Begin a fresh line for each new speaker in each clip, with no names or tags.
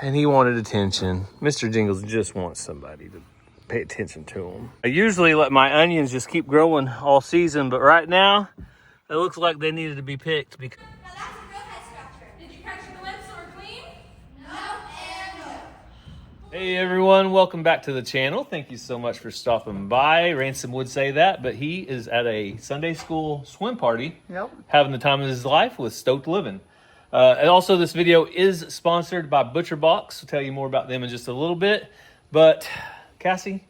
and he wanted attention. Mr. Jingles just wants somebody to pay attention to him. I usually let my onions just keep growing all season, but right now, it looks like they needed to be picked. Because
now that's a real head scratcher. Did you catch the lens so we're clean? No and no.
Hey everyone, welcome back to the channel. Thank you so much for stopping by. Ransom would say that, but he is at a Sunday school swim party.
Yep.
Having the time of his life with Stoked Living. And also this video is sponsored by Butcher Box. I'll tell you more about them in just a little bit. But Cassie,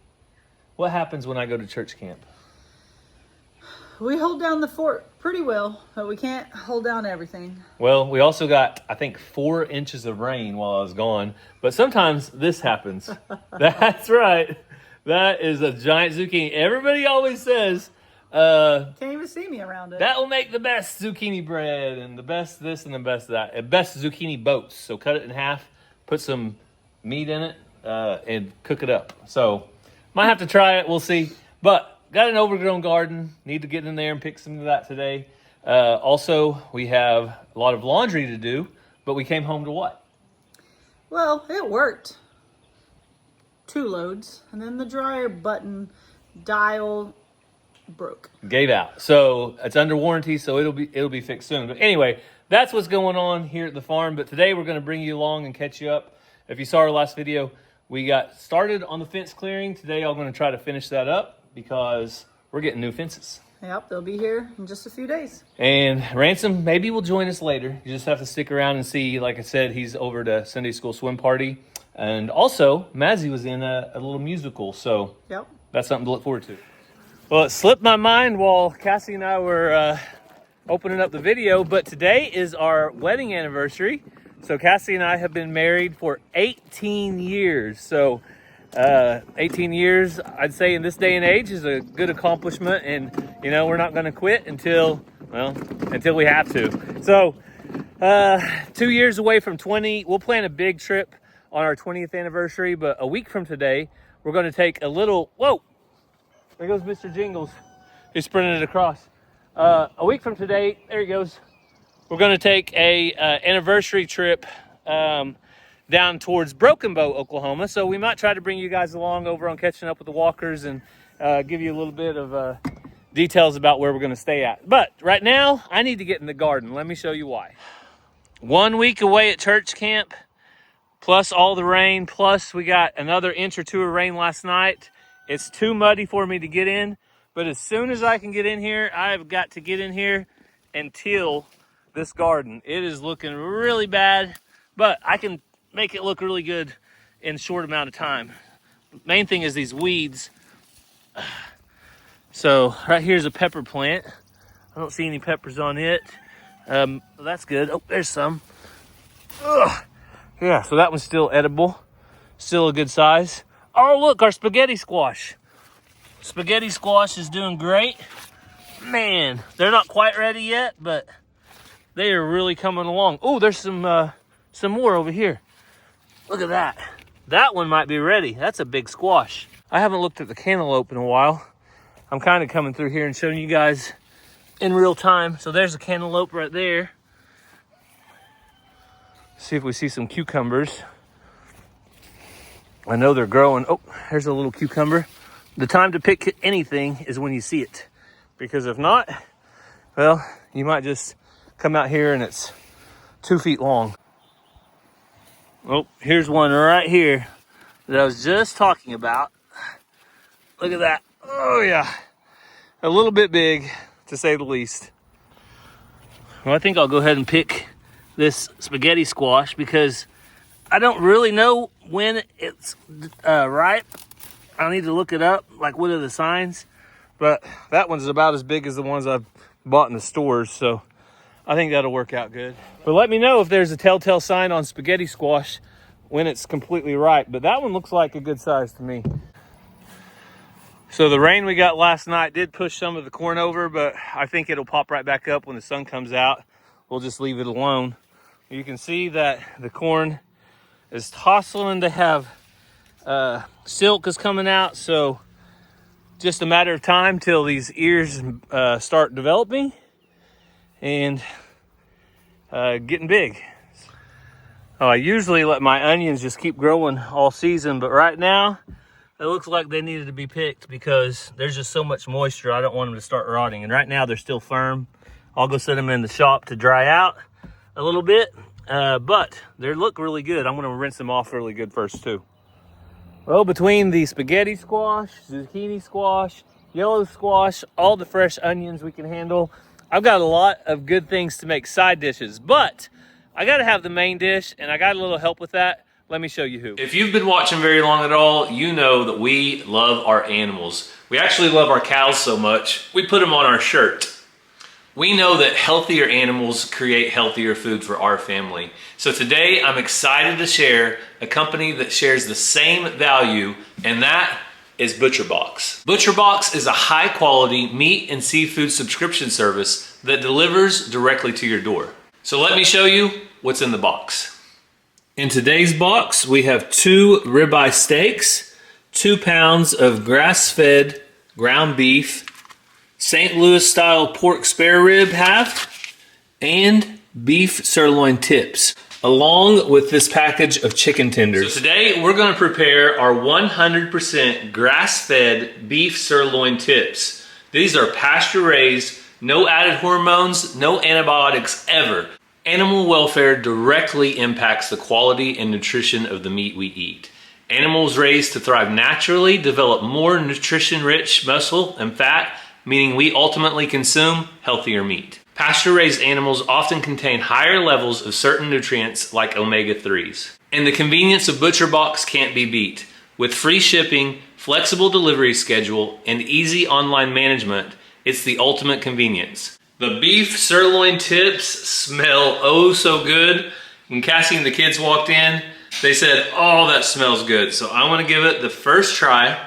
what happens when I go to church camp?
We hold down the fort pretty well, but we can't hold down everything.
Well, we also got, I think, 4 inches of rain while I was gone. But sometimes this happens. That's right. That is a giant zucchini. Everybody always says,
can't even see me around it.
that will make the best zucchini bread and the best this and the best that. And best zucchini boats. So cut it in half, put some meat in it, and cook it up. So might have to try it. We'll see. But got an overgrown garden. Need to get in there and pick some of that today. Also, we have a lot of laundry to do. But we came home to what?
Well, it worked. 2 loads. And then the dryer button dial broke.
Gave out. So it's under warranty, so it'll be fixed soon. But anyway, that's what's going on here at the farm. But today we're going to bring you along and catch you up. If you saw our last video, we got started on the fence clearing. Today I'm going to try to finish that up because we're getting new fences.
Yep, they'll be here in just a few days.
And Ransom maybe will join us later. You just have to stick around and see. Like I said, he's over to Sunday school swim party. And also, Mazzy was in a little musical. So
Yep.
that's something to look forward to. Well, it slipped my mind while Cassie and I were opening up the video, but today is our wedding anniversary. So Cassie and I have been married for 18 years. So 18 years, I'd say in this day and age, is a good accomplishment. And, you know, we're not going to quit until we have to. So 2 years away from 20, we'll plan a big trip on our 20th anniversary. But a week from today, we're going to take a little, whoa, there goes Mr. Jingles. He's sprinting it across. A week from today, there he goes. We're going to take a anniversary trip down towards Broken Bow, Oklahoma. So we might try to bring you guys along over on catching up with the walkers and give you a little bit of details about where we're going to stay at. But right now, I need to get in the garden. Let me show you why. 1 week away at church camp, plus all the rain, plus we got another inch or 2 of rain last night. It's too muddy for me to get in, but as soon as I can get in here, I've got to get in here and till this garden. It is looking really bad, but I can make it look really good in a short amount of time. Main thing is these weeds. So right here's a pepper plant. I don't see any peppers on it. That's good. Oh, there's some. Ugh. Yeah, so that one's still edible. Still a good size. Oh, look, our spaghetti squash. Spaghetti squash is doing great. Man, they're not quite ready yet, but they are really coming along. Oh, there's some more over here. Look at that. That one might be ready. That's a big squash. I haven't looked at the cantaloupe in a while. I'm kind of coming through here and showing you guys in real time. So there's a cantaloupe right there. See if we see some cucumbers. I know they're growing. Oh, there's a little cucumber. The time to pick anything is when you see it. Because if not, well, you might just come out here and it's 2 feet long. Oh, here's one right here that I was just talking about. Look at that. Oh, yeah. A little bit big, to say the least. Well, I think I'll go ahead and pick this spaghetti squash because I don't really know when it's ripe. I need to look it up, like what are the signs. But that one's about as big as the ones I've bought in the stores, so I think that'll work out good. But let me know if there's a telltale sign on spaghetti squash when it's completely ripe. But that one looks like a good size to me. So the rain we got last night did push some of the corn over, but I think it'll pop right back up when the sun comes out. We'll just leave it alone. You can see that the corn is tossing to have silk is coming out, so just a matter of time till these ears start developing and getting big. Oh, I usually let my onions just keep growing all season, but right now it looks like they needed to be picked because there's just so much moisture. I don't want them to start rotting. And right now they're still firm. I'll go set them in the shop to dry out a little bit, but they look really good. I'm gonna rinse them off really good first too. Well, between the spaghetti squash, zucchini squash, yellow squash, all the fresh onions we can handle, I've got a lot of good things to make side dishes, but I gotta have the main dish, and I got a little help with that. Let me show you who. If you've been watching very long at all, you know that we love our animals. We actually love our cows so much, we put them on our shirt. We know that healthier animals create healthier food for our family. So today I'm excited to share a company that shares the same value, and that is ButcherBox. ButcherBox is a high quality meat and seafood subscription service that delivers directly to your door. So let me show you what's in the box. In today's box, we have 2 ribeye steaks, 2 pounds of grass-fed ground beef, St. Louis style pork spare rib half, and beef sirloin tips, along with this package of chicken tenders. So today we're gonna prepare our 100% grass-fed beef sirloin tips. These are pasture-raised, no added hormones, no antibiotics ever. Animal welfare directly impacts the quality and nutrition of the meat we eat. Animals raised to thrive naturally develop more nutrition-rich muscle and fat, meaning we ultimately consume healthier meat. Pasture-raised animals often contain higher levels of certain nutrients like omega-3s. And the convenience of ButcherBox can't be beat. With free shipping, flexible delivery schedule, and easy online management, it's the ultimate convenience. The beef sirloin tips smell oh so good. When Cassie and the kids walked in, they said, oh, that smells good. So I want to give it the first try.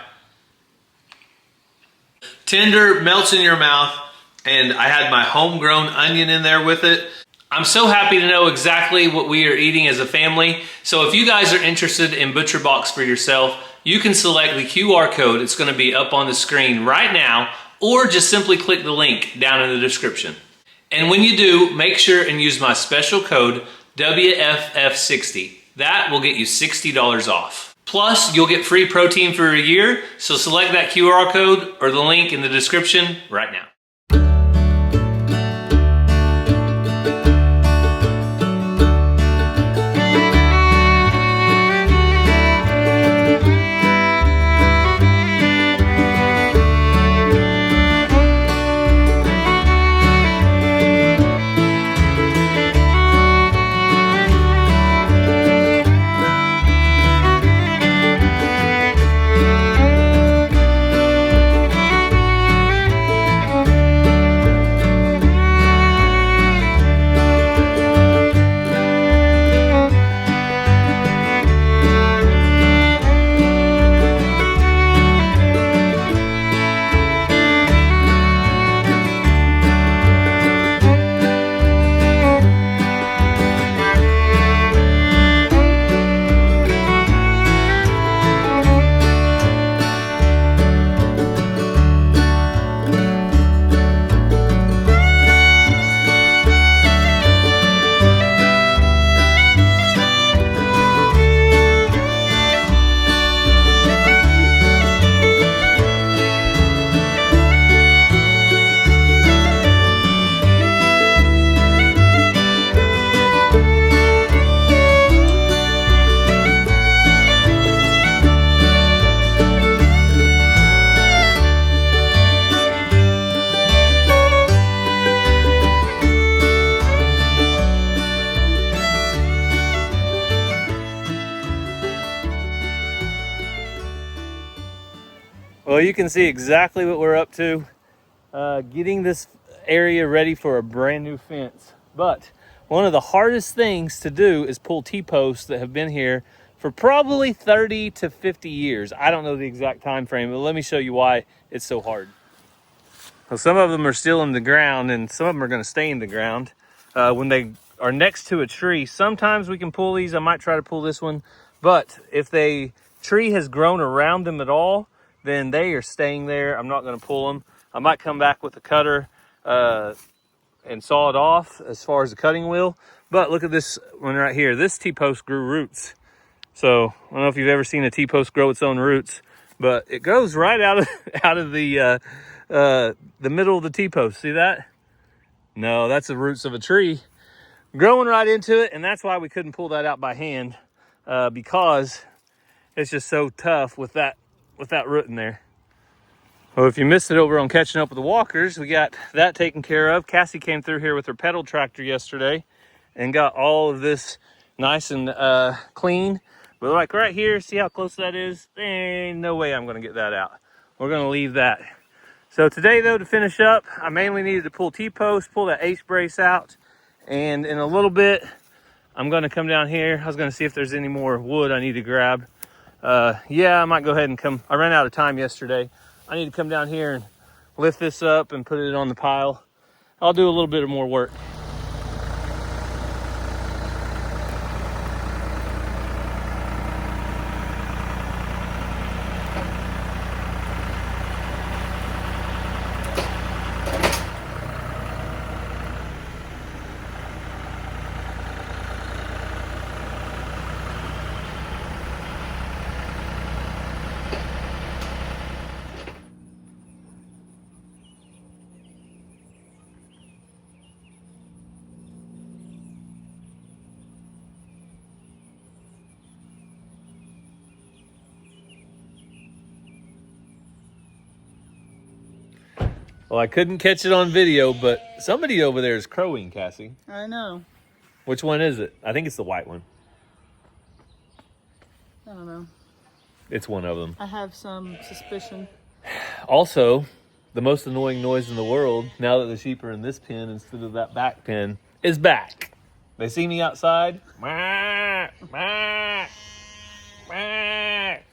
Tender, melts in your mouth, and I had my homegrown onion in there with it. I'm so happy to know exactly what we are eating as a family. So if you guys are interested in ButcherBox for yourself, you can select the QR code. It's going to be up on the screen right now, or just simply click the link down in the description. And when you do, make sure and use my special code WFF60. That will get you $60 off. Plus, you'll get free protein for a year, so select that QR code or the link in the description right now. Well, you can see exactly what we're up to, getting this area ready for a brand new fence. But one of the hardest things to do is pull T-posts that have been here for probably 30 to 50 years. I don't know the exact time frame, but let me show you why it's so hard. Well, some of them are still in the ground, and some of them are going to stay in the ground. When they are next to a tree, sometimes we can pull these. I might try to pull this one, but if the tree has grown around them at all, then they are staying there. I'm not going to pull them. I might come back with a cutter and saw it off as far as the cutting wheel. But look at this one right here. This T-post grew roots. So I don't know if you've ever seen a T-post grow its own roots, but it goes right out of the middle of the T-post. See that? No, that's the roots of a tree growing right into it, and that's why we couldn't pull that out by hand, because it's just so tough with that root in there. Well, if you missed it over on Catching Up with the Walkers, we got that taken care of. Cassie came through here with her pedal tractor yesterday and got all of this nice and clean. But like right here, see how close that is? There ain't no way I'm gonna get that out. We're gonna leave that. So today though, to finish up, I mainly needed to pull T-post, pull that H brace out, and in a little bit, I'm gonna come down here. I was gonna see if there's any more wood I need to grab. Yeah, I might go ahead and come. I ran out of time yesterday. I need to come down here and lift this up and put it on the pile. I'll do a little bit of more work. Well, I couldn't catch it on video, but somebody over there is crowing, Cassie.
I know.
Which one is it? I think it's the white one.
I don't know.
It's one of them.
I have some suspicion.
Also, the most annoying noise in the world, now that the sheep are in this pen instead of that back pen, is back. They see me outside.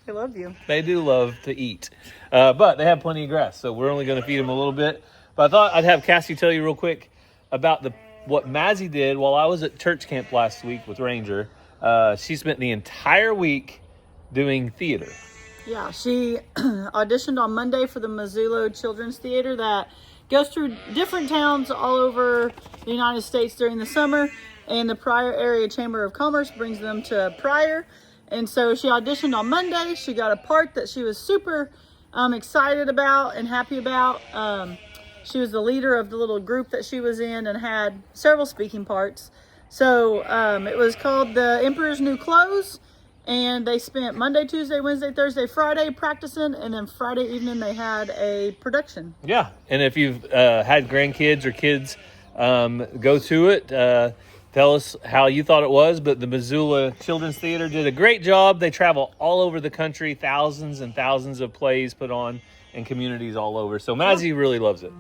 They
love you.
They do love to eat. But they have plenty of grass, so we're only going to feed them a little bit. But I thought I'd have Cassie tell you real quick about what Mazzy did while I was at church camp last week with Ranger. She spent the entire week doing theater.
Yeah, she auditioned on Monday for the Missoula Children's Theater that goes through different towns all over the United States during the summer. And the Pryor Area Chamber of Commerce brings them to Pryor. And so she auditioned on Monday. She got a part that she was super excited about and happy about. She was the leader of the little group that she was in and had several speaking parts. So it was called The Emperor's New Clothes. And they spent Monday, Tuesday, Wednesday, Thursday, Friday practicing. And then Friday evening they had a production.
Yeah. And if you've had grandkids or kids go to it, tell us how you thought it was. But the Missoula Children's Theater did a great job. They travel all over the country, thousands and thousands of plays put on in communities all over. So Mazzy really loves it.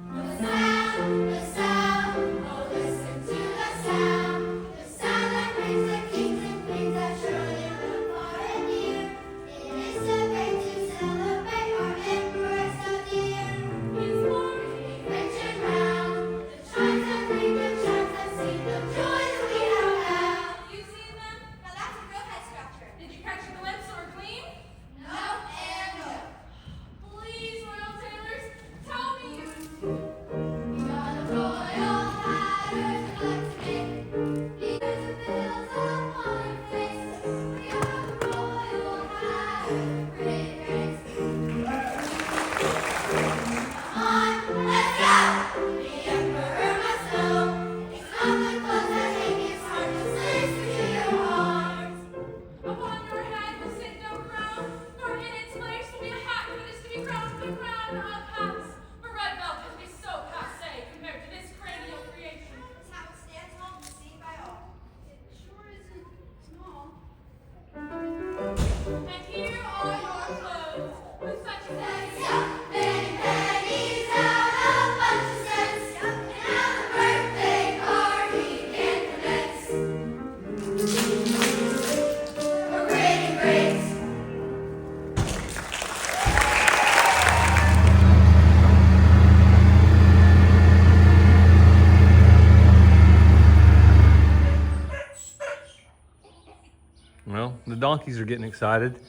Well, the donkeys are getting excited,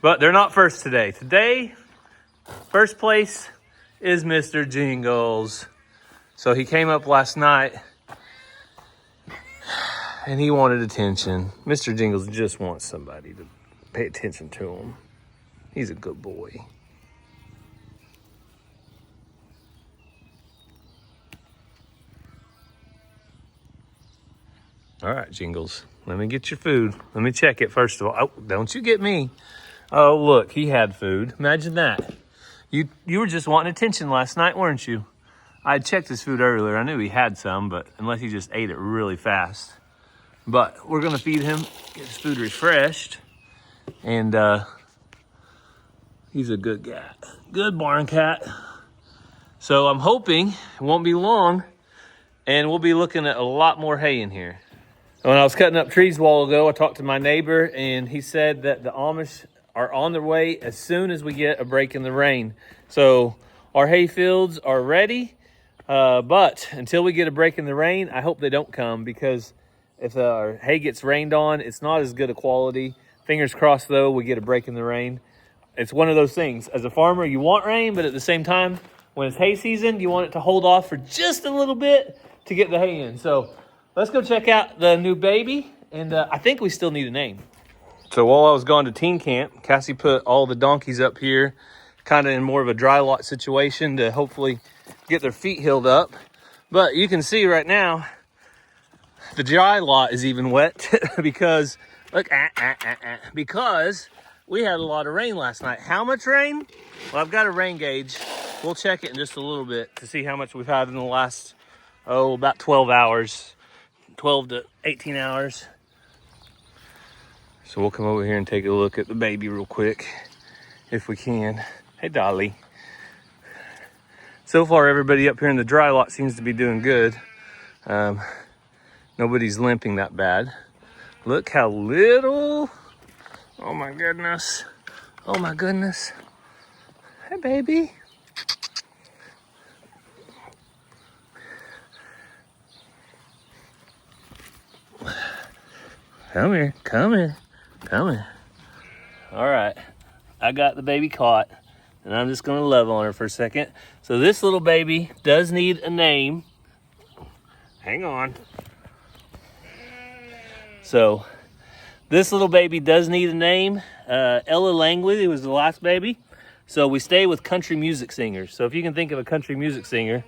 but they're not first today. Today, first place is Mr. Jingles. So he came up last night And he wanted attention. Mr. Jingles just wants somebody to pay attention to him. He's a good boy. All right, Jingles, let me get your food. Let me check it first of all. Oh, don't you get me. Oh, look, he had food. Imagine that. You were just wanting attention last night, weren't you? I had checked his food earlier. I knew he had some, but unless he just ate it really fast. But we're gonna feed him, get his food refreshed. And he's a good cat, good barn cat. So I'm hoping it won't be long and we'll be looking at a lot more hay in here. When I was cutting up trees a while ago, I talked to my neighbor and he said that the Amish are on their way as soon as we get a break in the rain. So our hay fields are ready, but until we get a break in the rain, I hope they don't come, because if our hay gets rained on, it's not as good a quality. Fingers crossed though, we get a break in the rain. It's one of those things. As a farmer, you want rain, but at the same time, when it's hay season, you want it to hold off for just a little bit to get the hay in. So let's go check out the new baby, and I think we still need a name. So while I was gone to teen camp, Cassie put all the donkeys up here, kind of in more of a dry lot situation to hopefully get their feet healed up. But you can see right now, the dry lot is even wet because, look, because we had a lot of rain last night. How much rain? Well, I've got a rain gauge. We'll check it in just a little bit to see how much we've had in the last, about 12 hours. 12 to 18 hours. So we'll come over here and take a look at the baby real quick, if we can. Hey, Dolly. So far, everybody up here in the dry lot seems to be doing good. Nobody's limping that bad. Look how little. Oh my goodness. Oh my goodness. Hey, baby. Come here, come here, come here. All right, I got the baby caught, and I'm just gonna love on her for a second. So this little baby does need a name. Hang on. So this little baby does need a name. Ella Langley was the last baby. So we stay with country music singers. So if you can think of a country music singer,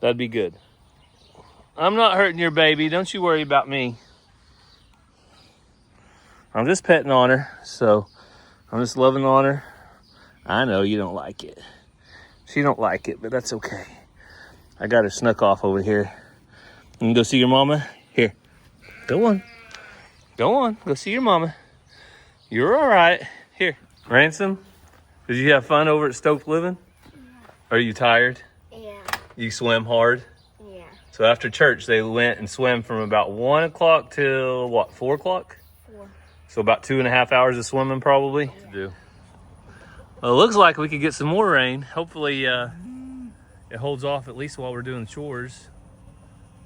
that'd be good. I'm not hurting your baby, don't you worry about me. I'm just petting on her, so I'm just loving on her. I know you don't like it. She don't like it, but that's okay. I got her snuck off over here. You can go see your mama? Here, go on. Go on, go see your mama. You're all right. Here, Ransom, did you have fun over at Stoke Living? Yeah. Are you tired?
Yeah.
You swim hard?
Yeah.
So after church, they went and swam from about 1 o'clock till what, 4 o'clock? So about 2.5 hours of swimming probably to do. Well, it looks like we could get some more rain. Hopefully it holds off at least while we're doing chores.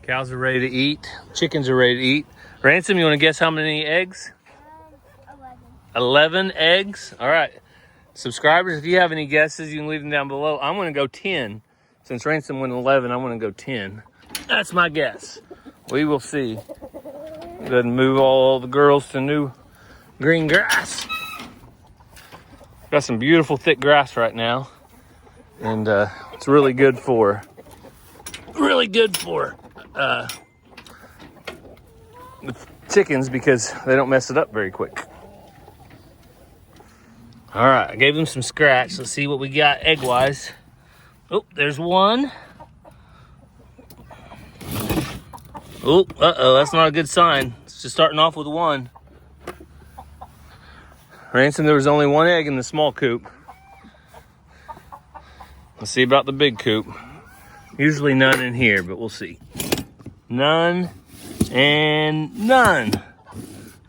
Cows are ready to eat. Chickens are ready to eat. Ransom, you want to guess how many eggs? 11 eggs. All right. Subscribers, if you have any guesses, you can leave them down below. I'm going to go 10. Since Ransom went 11, I'm going to go 10. That's my guess. We will see. Go ahead and move all the girls to new green grass. Got some beautiful thick grass right now, and it's really good for the chickens because they don't mess it up very quick. All right, I gave them some scratch. Let's see what we got egg wise. Oh, there's one. Oh, that's not a good sign. It's just starting off with one. Ransom, there was only one egg in the small coop. Let's see about the big coop. Usually none in here, but we'll see. None and none.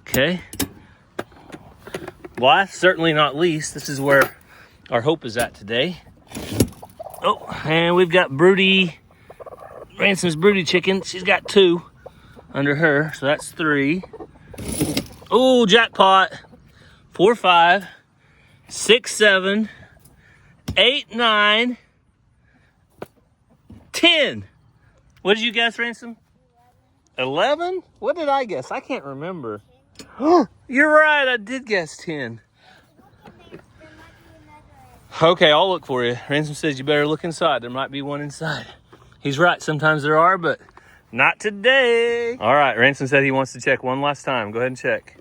Okay. Last, certainly not least, this is where our hope is at today. Oh, and we've got Broody, Ransom's Broody chicken. She's got 2 under her, so that's 3. Oh, jackpot. 4, 5, 6, 7, 8, 9, 10. What did you guess, Ransom? 11? What did I guess? I can't remember. You're right, I did guess 10. Okay, I'll look for you. Ransom says you better look inside. There might be one inside. He's right, sometimes there are, but not today. All right, Ransom said he wants to check one last time. Go ahead and check.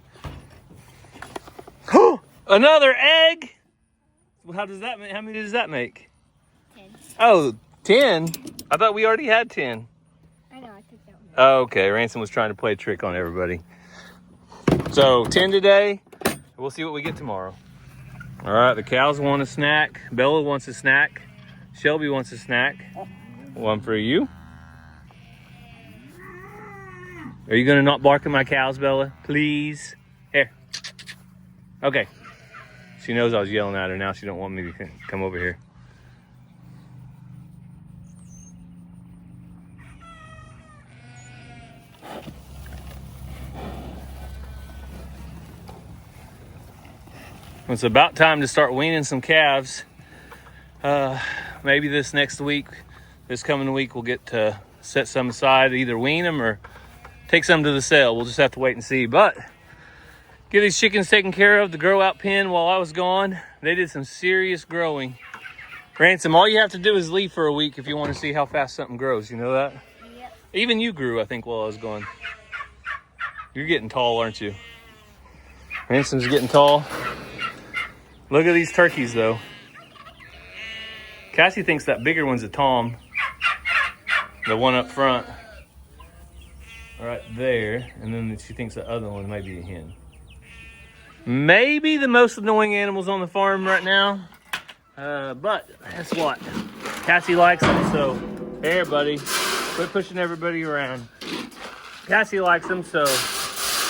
Another egg? How does that make? How many does that make?
10.
Oh, 10? I thought we already had 10.
I know, I took that one.
Okay, Ransom was trying to play a trick on everybody. So 10 today. We'll see what we get tomorrow. All right, the cows want a snack. Bella wants a snack. Shelby wants a snack. One for you. Are you gonna not bark at my cows, Bella? Please. Here. Okay. She knows I was yelling at her. Now she don't want me to come over here. It's about time to start weaning some calves. Maybe this next week, this coming week, we'll get to set some aside, either wean them or take some to the sale. We'll just have to wait and see. But get these chickens taken care of. The grow out pen while I was gone, they did some serious growing. Ransom, all you have to do is leave for a week if you want to see how fast something grows. You know that?
Yep.
Even you grew, I think, while I was gone. You're getting tall, aren't you? Ransom's getting tall. Look at these turkeys, though. Cassie thinks that bigger one's a tom. The one up front. Right there. And then she thinks the other one might be a hen. Maybe the most annoying animals on the farm right now. But guess what? Cassie likes them, so here, buddy. Quit pushing everybody around. Cassie likes them, so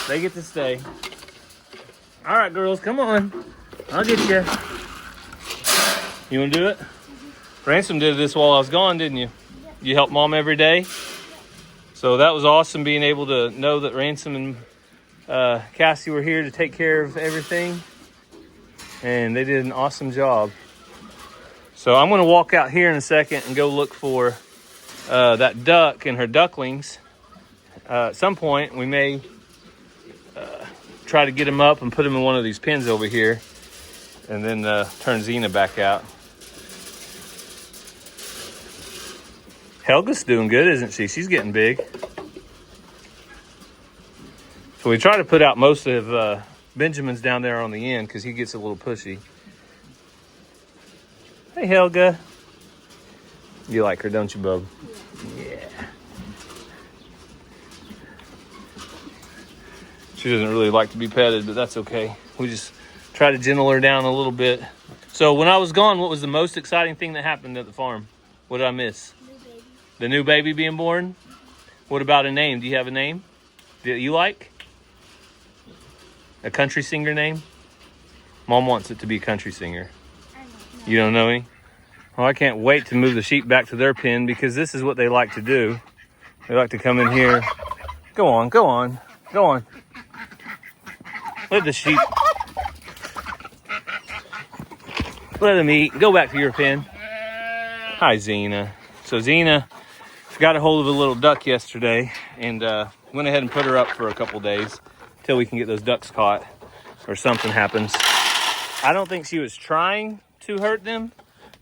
they get to stay. All right, girls, come on. I'll get you. You want to do it? Ransom did this while I was gone, didn't you? You help Mom every day? So that was awesome, being able to know that Ransom and Cassie were here to take care of everything. And they did an awesome job. So I'm going to walk out here in a second and go look for that duck and her ducklings. At some point, we may try to get them up and put them in one of these pens over here. And then turn Xena back out. Helga's doing good, isn't she? She's getting big. So we try to put out most of Benjamin's down there on the end because he gets a little pushy. Hey, Helga. You like her, don't you, bub? Yeah. She doesn't really like to be petted, but that's okay. We just try to gentle her down a little bit. So when I was gone, what was the most exciting thing that happened at the farm? What did I miss?
New baby.
The new baby being born? What about a name? Do you have a name that you like? A country singer name? Mom wants it to be a country singer.
I don't know.
You don't know any? Well, I can't wait to move the sheep back to their pen because this is what they like to do. They like to come in here. Go on, go on, go on. Let the sheep. Let them eat. Go back to your pen. Hi, Xena. So Xena got a hold of a little duck yesterday and went ahead and put her up for a couple days till we can get those ducks caught or something happens. I don't think she was trying to hurt them,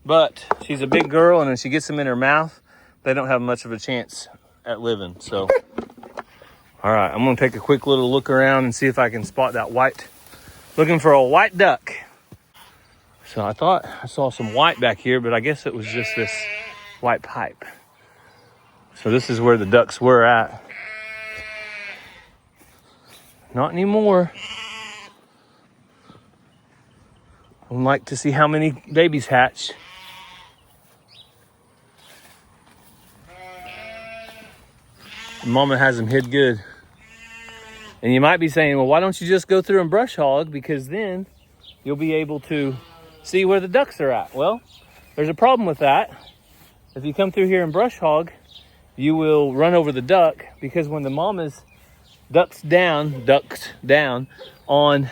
but she's a big girl, and when she gets them in her mouth, they don't have much of a chance at living. So, all right, I'm gonna take a quick little look around and see if I can spot that white, looking for a white duck. So I thought I saw some white back here, but I guess it was just this white pipe. So this is where the ducks were at. Not anymore. I'd like to see how many babies hatch. Mama has them hid good. And you might be saying, well, why don't you just go through and brush hog? Because then you'll be able to see where the ducks are at. Well, there's a problem with that. If you come through here and brush hog, you will run over the duck, because when the mama's ducks down on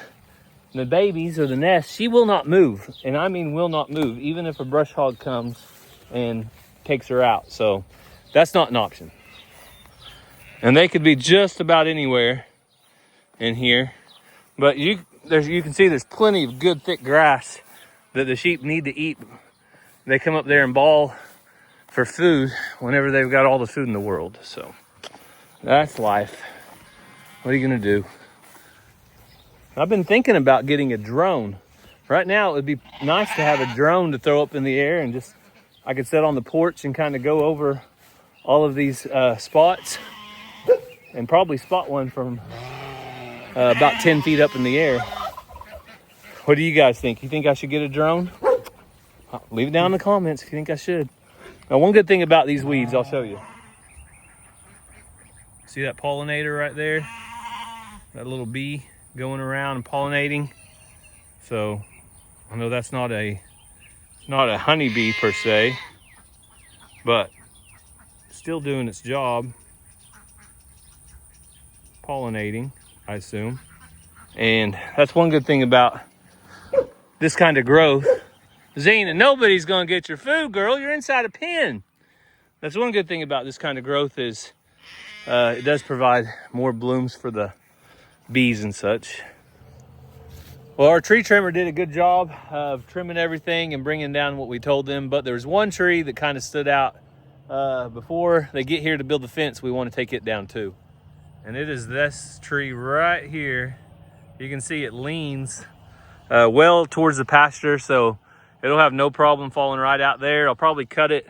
the babies or the nest, she will not move. And I mean will not move, even if a brush hog comes and takes her out. So that's not an option. And they could be just about anywhere in here. But you can see there's plenty of good thick grass that the sheep need to eat. They come up there and bawl for food whenever they've got all the food in the world. So that's life. What are you gonna do? I've been thinking about getting a drone. Right now, it would be nice to have a drone to throw up in the air and just, I could sit on the porch and kind of go over all of these spots and probably spot one from about 10 feet up in the air. What do you guys think? You think I should get a drone? Leave it down in the comments if you think I should. Now, one good thing about these weeds, I'll show you. See that pollinator right there? That little bee going around and pollinating. So I know that's not a honeybee per se, but still doing its job, pollinating, I assume. And that's one good thing about this kind of growth. Zena, nobody's gonna get your food, girl. You're inside a pen. That's one good thing about this kind of growth is it does provide more blooms for the bees and such. Well, our tree trimmer did a good job of trimming everything and bringing down what we told them, but there's one tree that kind of stood out. Before they get here to build the fence, we want to take it down too. And it is this tree right here. You can see it leans well towards the pasture, so it'll have no problem falling right out there. I'll probably cut it,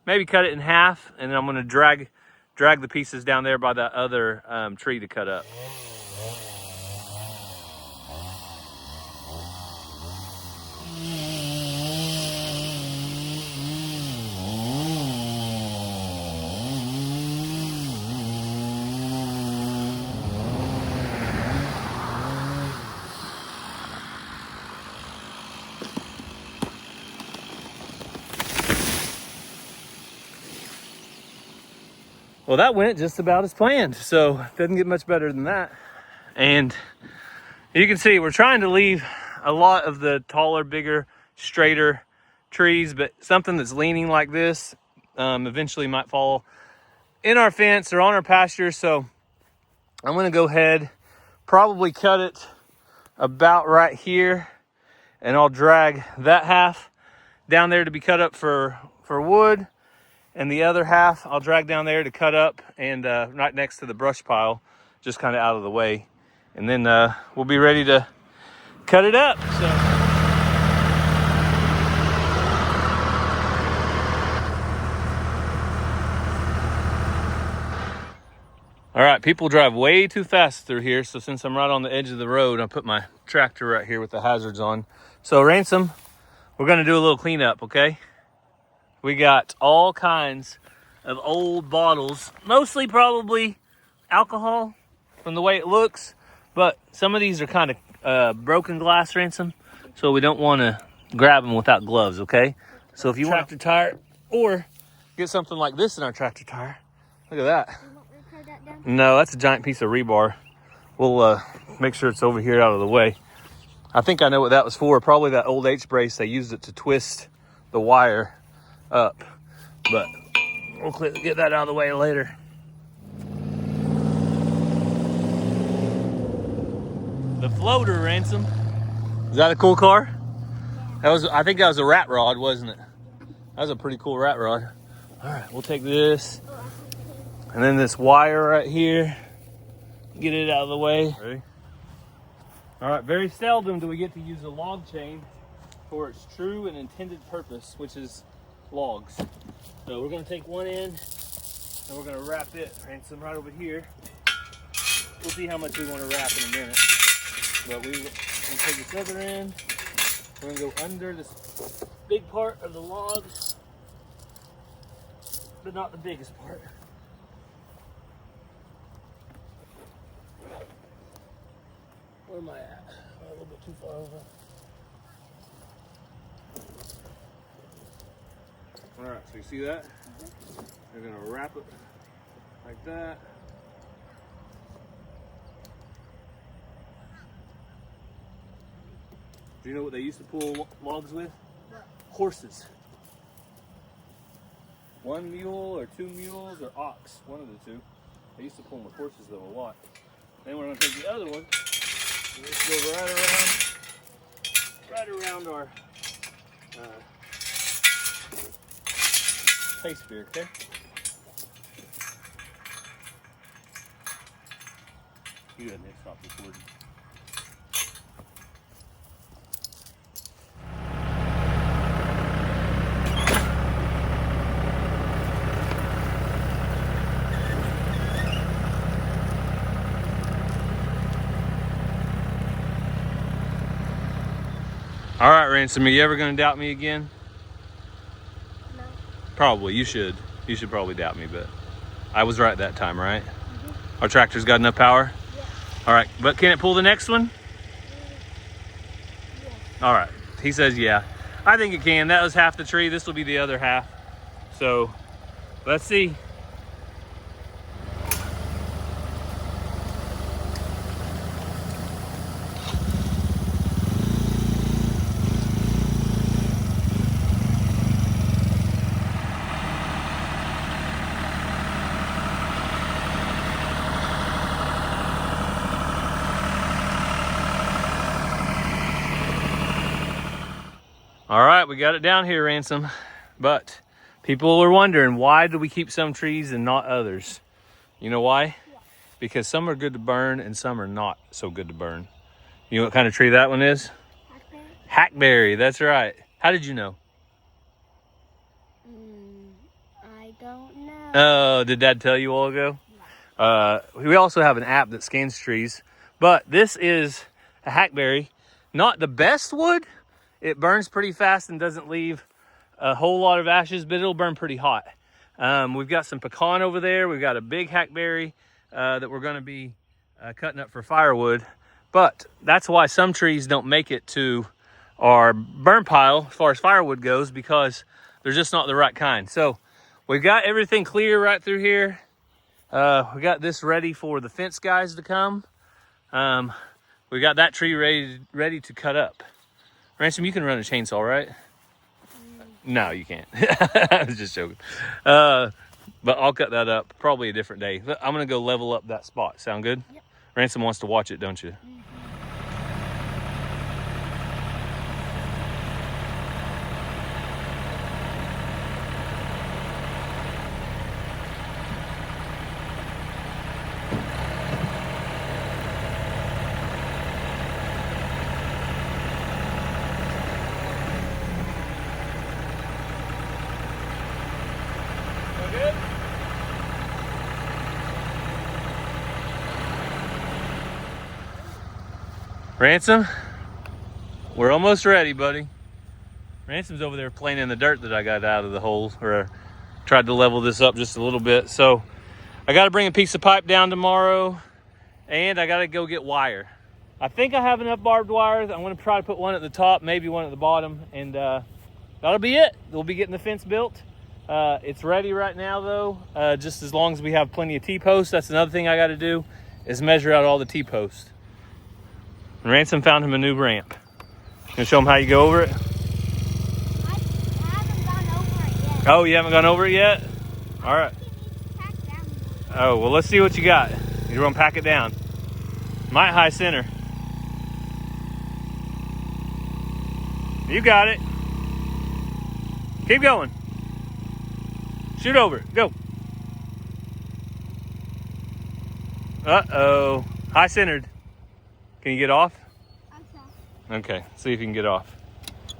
maybe cut it in half, and then I'm gonna drag the pieces down there by that other tree to cut up. Well, that went just about as planned, so it doesn't get much better than that. And you can see we're trying to leave a lot of the taller, bigger, straighter trees, but something that's leaning like this eventually might fall in our fence or on our pasture. So I'm gonna go ahead, probably cut it about right here, and I'll drag that half down there to be cut up for wood. And the other half I'll drag down there to cut up and right next to the brush pile, just kind of out of the way. And then we'll be ready to cut it up. So. All right, people drive way too fast through here. So since I'm right on the edge of the road, I put my tractor right here with the hazards on. So Ransom, we're gonna do a little cleanup, okay? We got all kinds of old bottles, mostly probably alcohol from the way it looks, but some of these are kind of broken glass, Ransom, so we don't want to grab them without gloves, okay? So if you want a tractor tire or get something like this in our tractor tire, look at that.
You want me to throw that down?
No, that's a giant piece of rebar. We'll make sure it's over here out of the way. I think I know what that was for. Probably that old H-brace, they used it to twist the wire up, but we'll get that out of the way later. The floater, Ransom. Is that a cool car? I think that was a rat rod, wasn't it? That was a pretty cool rat rod. All right, we'll take this and then this wire right here, get it out of the way. Ready? All right, very seldom do we get to use a log chain for its true and intended purpose, which is logs. So we're gonna take one end and we're gonna wrap it, Ransom, right over here. We'll see how much we want to wrap in a minute. But we're gonna take this other end. We're gonna go under this big part of the log, but not the biggest part. Where am I at? A little bit too far over. All right, so you see that? We're gonna wrap it like that. Do you know what they used to pull logs with? What? Horses. 1 mule or 2 mules or ox, one of the two. I used to pull my horses though a lot. Then we're gonna take the other one. And let's go right around our hay spear, okay? You go ahead and stop recording. All right, Ransom, are you ever gonna doubt me again?
No.
Probably, you should. You should probably doubt me, but I was right that time, right? Our tractor's got enough power?
Yeah.
All right, but can it pull the next one?
Yeah.
All right, he says yeah. I think it can. That was half the tree. This will be the other half. So let's see. All right, we got it down here, Ransom. But people are wondering, why do we keep some trees and not others? You know why?
Yeah.
Because some are good to burn and some are not so good to burn. You know what kind of tree that one is?
Hackberry?
Hackberry, that's right. How did you know?
I don't know.
Oh, did Dad tell you a while ago? We also have an app that scans trees, but this is a hackberry. Not the best wood. It burns pretty fast and doesn't leave a whole lot of ashes, but it'll burn pretty hot. We've got some pecan over there. We've got a big hackberry that we're going to be cutting up for firewood. But that's why some trees don't make it to our burn pile as far as firewood goes, because they're just not the right kind. So we've got everything clear right through here. We got this ready for the fence guys to come. We got that tree ready to cut up. Ransom, you can run a chainsaw, right? No, you can't. I was just joking. But I'll cut that up probably a different day. I'm going to go level up that spot. Sound good?
Yep.
Ransom wants to watch it, don't you? Good? Ransom, we're almost ready, buddy. Ransom's over there playing in the dirt that I got out of the hole, or tried to level this up just a little bit. So I got to bring a piece of pipe down tomorrow, and I got to go get wire. I think I have enough barbed wire. I'm going to try to put one at the top, maybe one at the bottom, and that'll be it. We'll be getting the fence built. It's ready right now though, just as long as we have plenty of T-posts. That's another thing I got to do, is measure out all the T-posts. And Ransom found him a new ramp. Gonna show him how you go over it?
I haven't gone over it yet.
Oh, you haven't gone over it yet? All right.
Pack down more.
Oh, well, let's see what you got. You're gonna pack it down. Might high center. You got it. Keep going. Shoot over it. Go. Uh-oh. High centered. Can you get off? Okay, see if you can get off.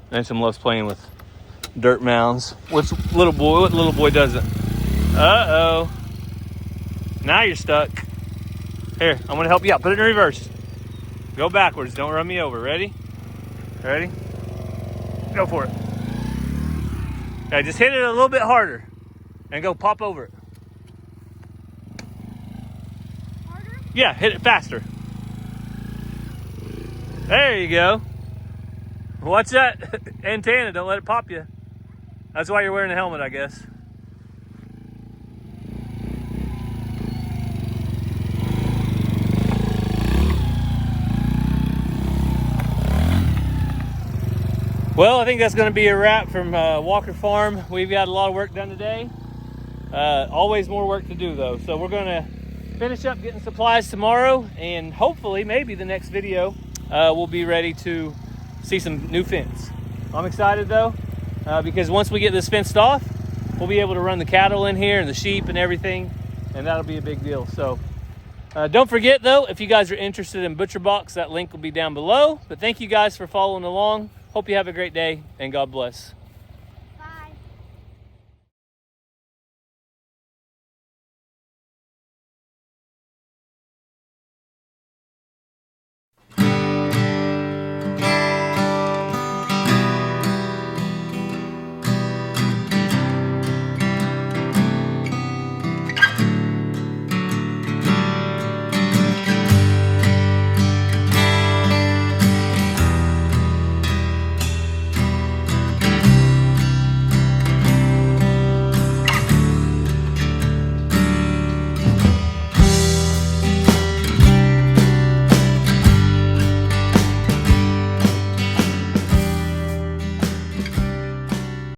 Ransom loves playing with dirt mounds. What little boy doesn't? Uh-oh. Now you're stuck. Here, I'm gonna help you out. Put it in reverse. Go backwards, don't run me over. Ready? Ready? Go for it. Okay, just hit it a little bit harder and go pop over it.
Harder?
Yeah, hit it faster. There you go. Watch that antenna, don't let it pop you. That's why you're wearing a helmet, I guess. Well, I think that's going to be a wrap from Walker Farm. We've got a lot of work done today. Always more work to do though. So we're going to finish up getting supplies tomorrow, and hopefully maybe the next video we'll be ready to see some new fence. I'm excited though, because once we get this fenced off, we'll be able to run the cattle in here and the sheep and everything, and that'll be a big deal. So don't forget though, if you guys are interested in ButcherBox, that link will be down below. But thank you guys for following along. Hope you have a great day, and God bless.